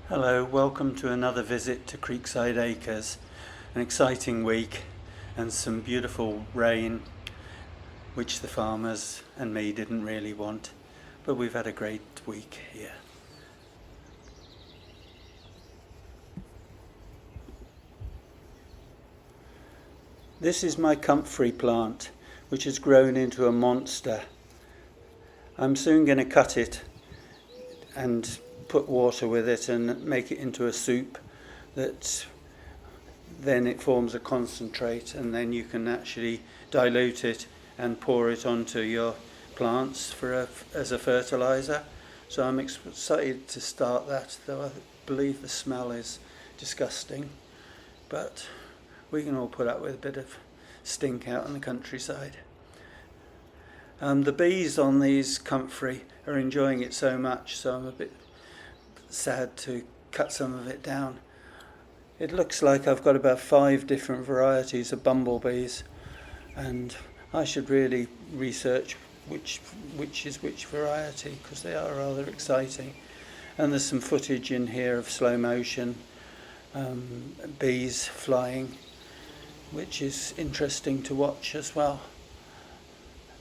Hello, welcome to another visit to Creeksyde Acres. An exciting week and some beautiful rain, which the farmers and me didn't really want, but we've had a great week here. This is my comfrey plant, which has grown into a monster. I'm soon going to cut it and put water with it and make it into a soup that then it forms a concentrate, and then you can actually dilute it and pour it onto your plants as a fertilizer. So I'm excited to start that, though I believe the smell is disgusting, but we can all put up with a bit of stink out in the countryside. The bees on these comfrey are enjoying it so much, so I'm a bit sad to cut some of it down. It looks like I've got about 5 different varieties of bumblebees, and I should really research which is which variety, because they are rather exciting. And there's some footage in here of slow motion bees flying, which is interesting to watch as well.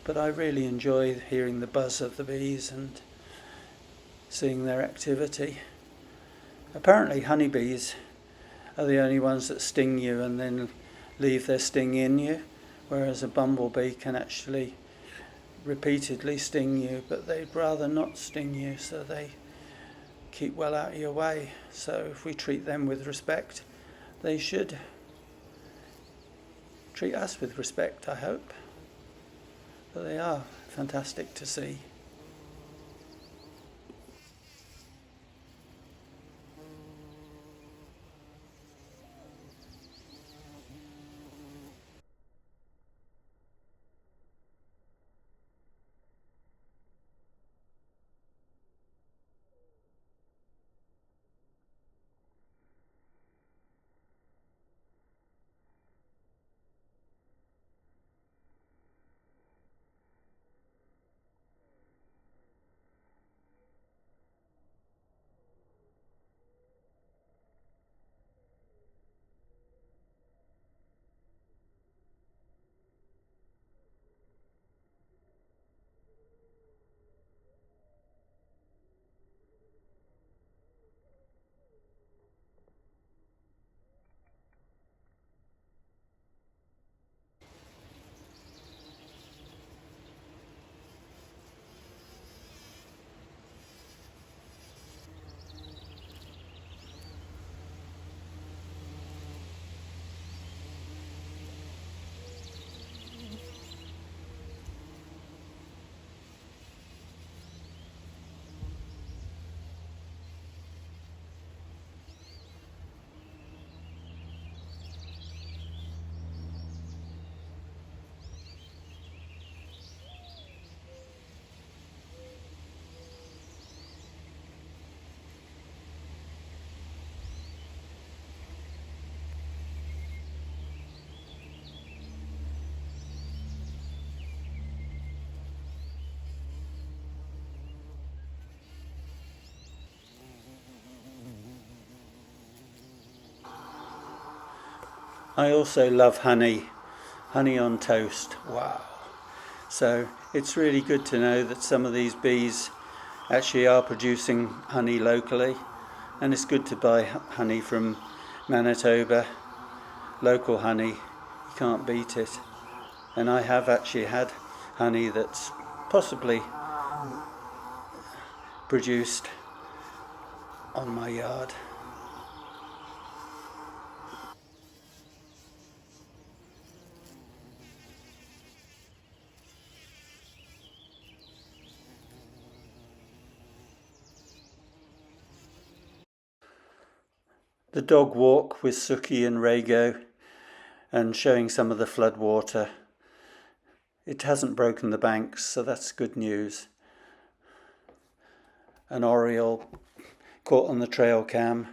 But I really enjoy hearing the buzz of the bees and seeing their activity. Apparently honeybees are the only ones that sting you and then leave their sting in you, whereas a bumblebee can actually repeatedly sting you, but they'd rather not sting you, so they keep well out of your way. So if we treat them with respect, they should treat us with respect, I hope. But they are fantastic to see. I also love honey on toast. Wow. So it's really good to know that some of these bees actually are producing honey locally, and it's good to buy honey from Manitoba, local honey. You can't beat it. And I have actually had honey that's possibly produced on my yard. The dog walk with Suki and Rago, and showing some of the flood water. It hasn't broken the banks, so that's good news. An oriole caught on the trail cam,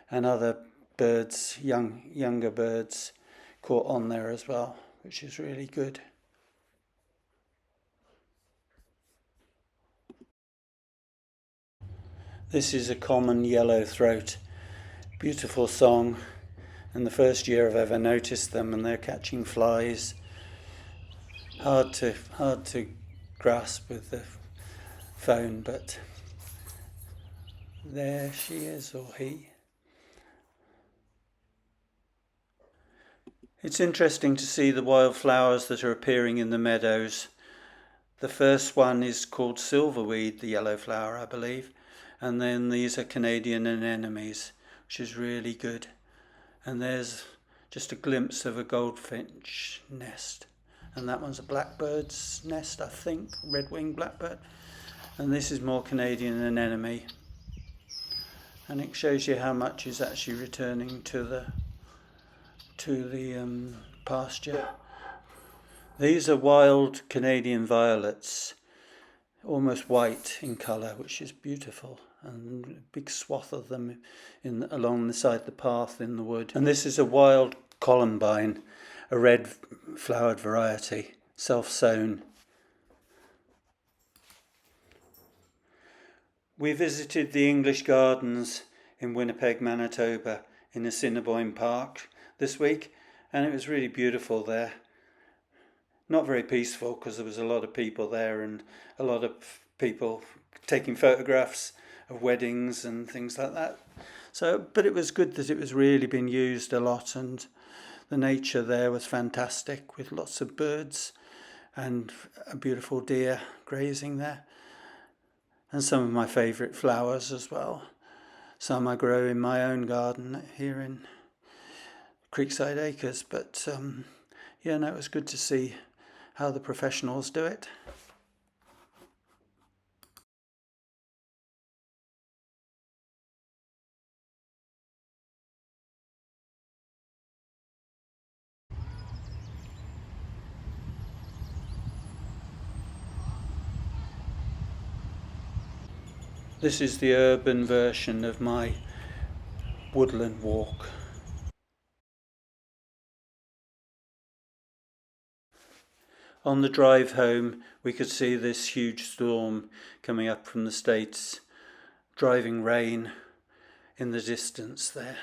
and other birds, younger birds, caught on there as well, which is really good. This is a common yellow throat. Beautiful song, and the first year I've ever noticed them, and they're catching flies. Hard to grasp with the phone, but there she is, or he. It's interesting to see the wildflowers that are appearing in the meadows. The first one is called silverweed, the yellow flower, I believe. And then these are Canadian anemones, which is really good. And there's just a glimpse of a goldfinch nest. And that one's a blackbird's nest, I think, red-winged blackbird. And this is more Canadian anemone. And it shows you how much is actually returning to the pasture. These are wild Canadian violets, almost white in colour, which is beautiful, and a big swath of them along the side of the path in the wood. And this is a wild columbine, a red flowered variety, self-sown. We visited the English Gardens in Winnipeg, Manitoba, in Assiniboine Park this week, and it was really beautiful there. Not very peaceful because there was a lot of people there and a lot of people taking photographs of weddings and things like that. But it was good that it was really being used a lot, and the nature there was fantastic with lots of birds and a beautiful deer grazing there. And some of my favourite flowers as well. Some I grow in my own garden here in Creeksyde Acres, but it was good to see how the professionals do it. This is the urban version of my woodland walk. On the drive home, we could see this huge storm coming up from the States, driving rain in the distance there.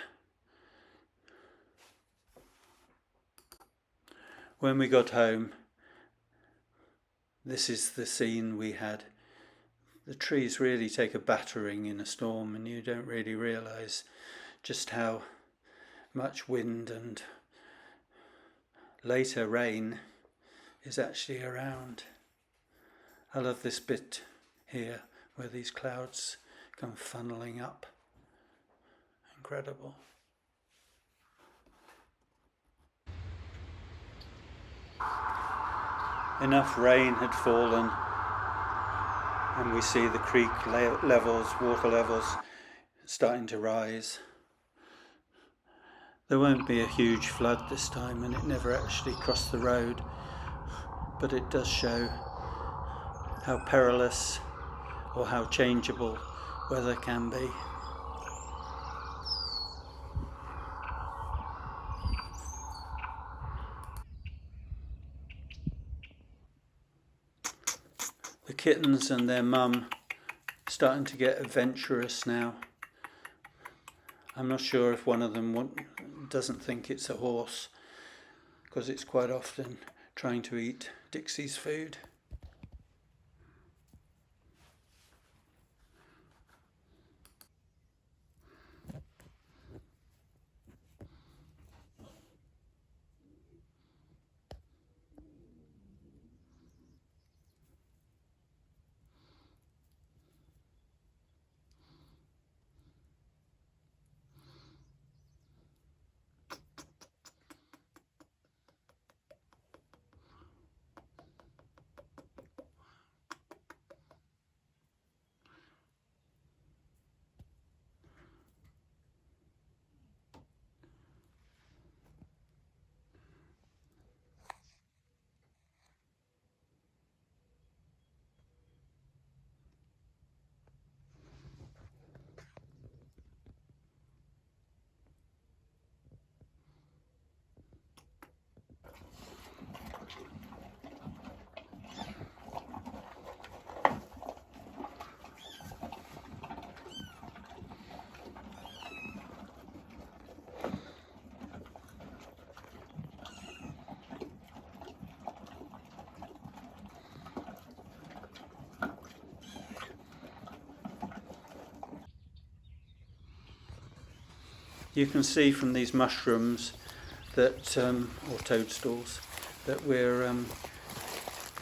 When we got home, this is the scene we had. The trees really take a battering in a storm, and you don't really realise just how much wind and later rain is actually around. I love this bit here where these clouds come funneling up. Incredible. Enough rain had fallen, and we see the creek water levels starting to rise. There won't be a huge flood this time, and it never actually crossed the road, but it does show how perilous or how changeable weather can be. The kittens and their mum starting to get adventurous now. I'm not sure if one of them doesn't think it's a horse, because it's quite often trying to eat Dixie's food. You can see from these mushrooms that, or toadstools, that we're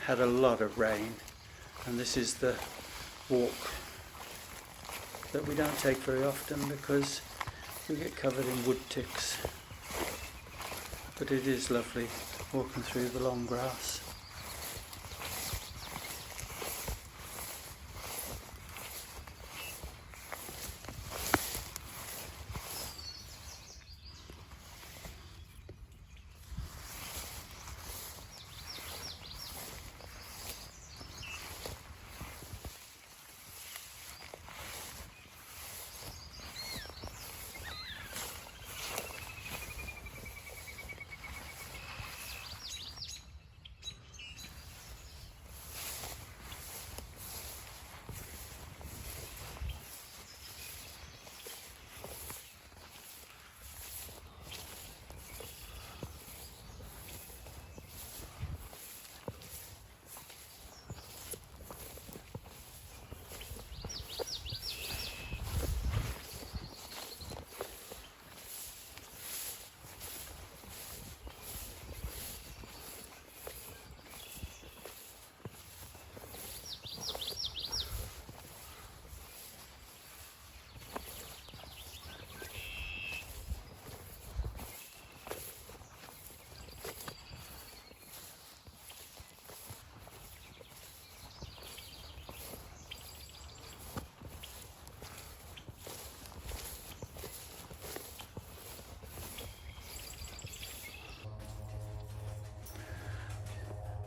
had a lot of rain, and this is the walk that we don't take very often because we get covered in wood ticks. But it is lovely walking through the long grass.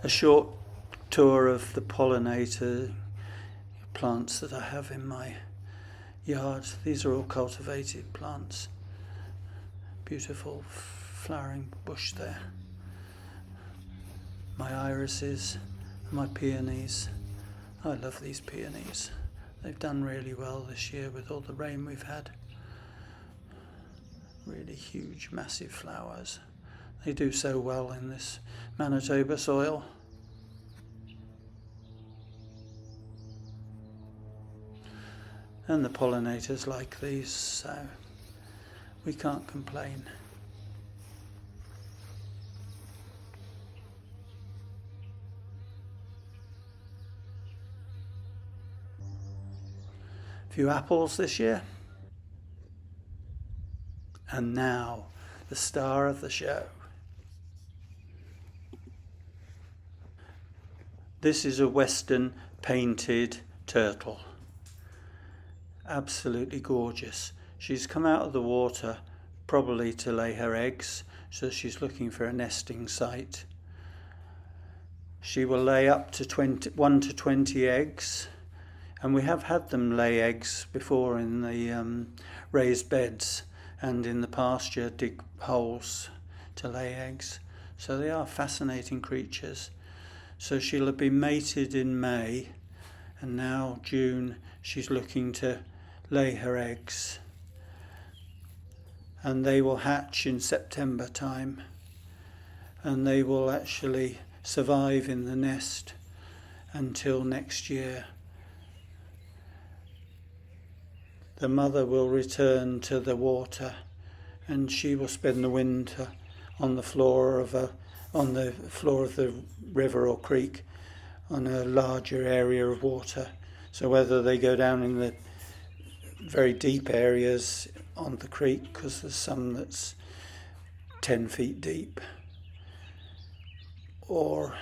A short tour of the pollinator plants that I have in my yard. These are all cultivated plants. Beautiful flowering bush there. My irises, my peonies. I love these peonies. They've done really well this year with all the rain we've had. Really huge, massive flowers. They do so well in this Manitoba soil. And the pollinators like these, so we can't complain. A few apples this year. And now, the star of the show. This is a western painted turtle. Absolutely gorgeous. She's come out of the water probably to lay her eggs, so she's looking for a nesting site. She will lay up to 1 to 20 eggs, and we have had them lay eggs before in the raised beds and in the pasture, dig holes to lay eggs. So they are fascinating creatures. So she'll have been mated in May, and now June she's looking to lay her eggs, and they will hatch in September time, and they will actually survive in the nest until next year. The mother will return to the water, and she will spend the winter on the floor of the river or creek on a larger area of water. So whether they go down in the very deep areas on the creek, because there's some that's 10 feet deep, or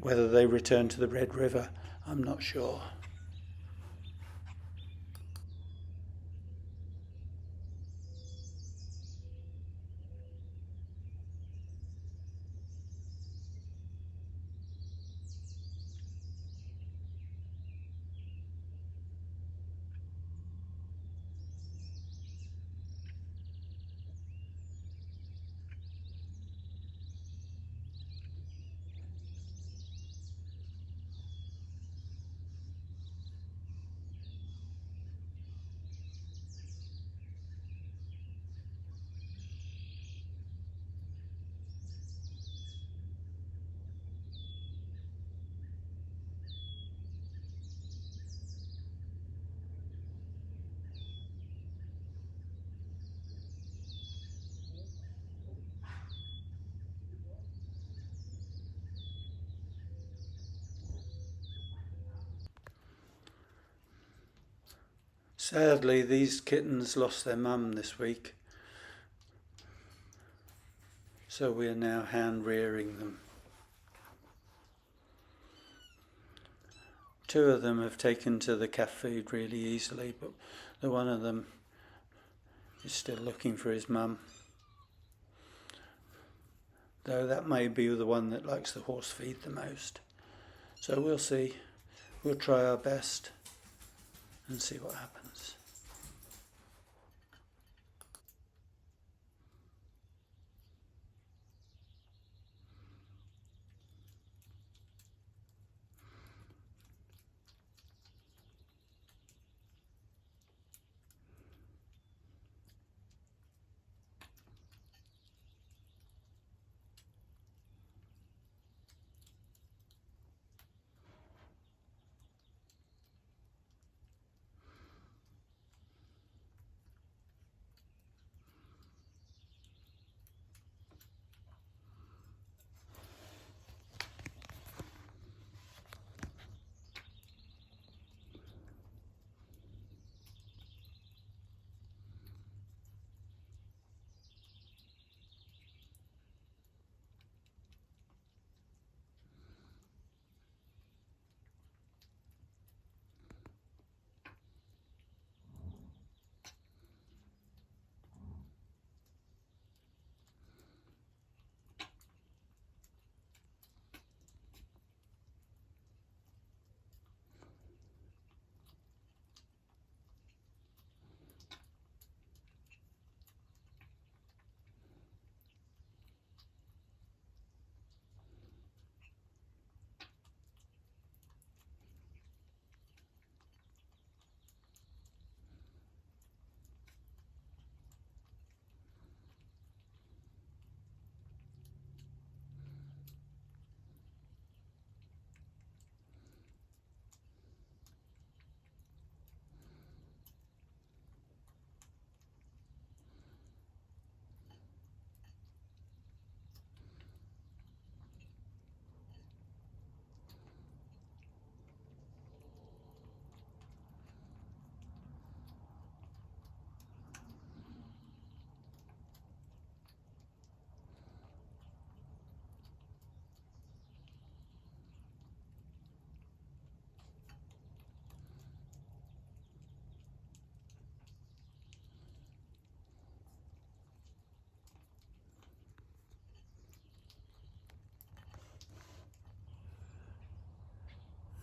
whether they return to the Red River, I'm not sure. Sadly, these kittens lost their mum this week, so we are now hand rearing them. 2 of them have taken to the cat food really easily, but the one of them is still looking for his mum. Though that may be the one that likes the horse feed the most. So we'll see. We'll try our best and see what happens.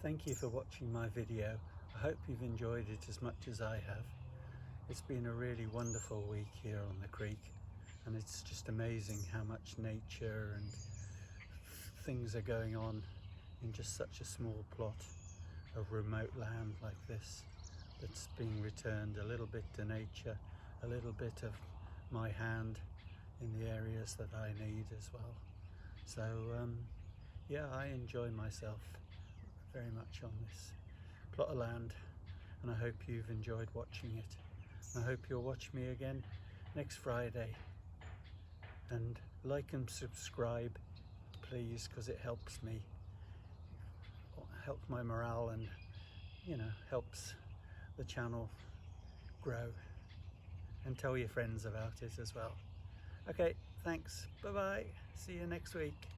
Thank you for watching my video. I hope you've enjoyed it as much as I have. It's been a really wonderful week here on the creek, and it's just amazing how much nature and things are going on in just such a small plot of remote land like this, that's being returned a little bit to nature, a little bit of my hand in the areas that I need as well. So yeah, I enjoy myself very much on this plot of land, and I hope you've enjoyed watching it. I hope you'll watch me again next Friday, and like and subscribe please, because it helps me, helps my morale, and helps the channel grow. And tell your friends about it as well. Okay, thanks, bye bye, see you next week.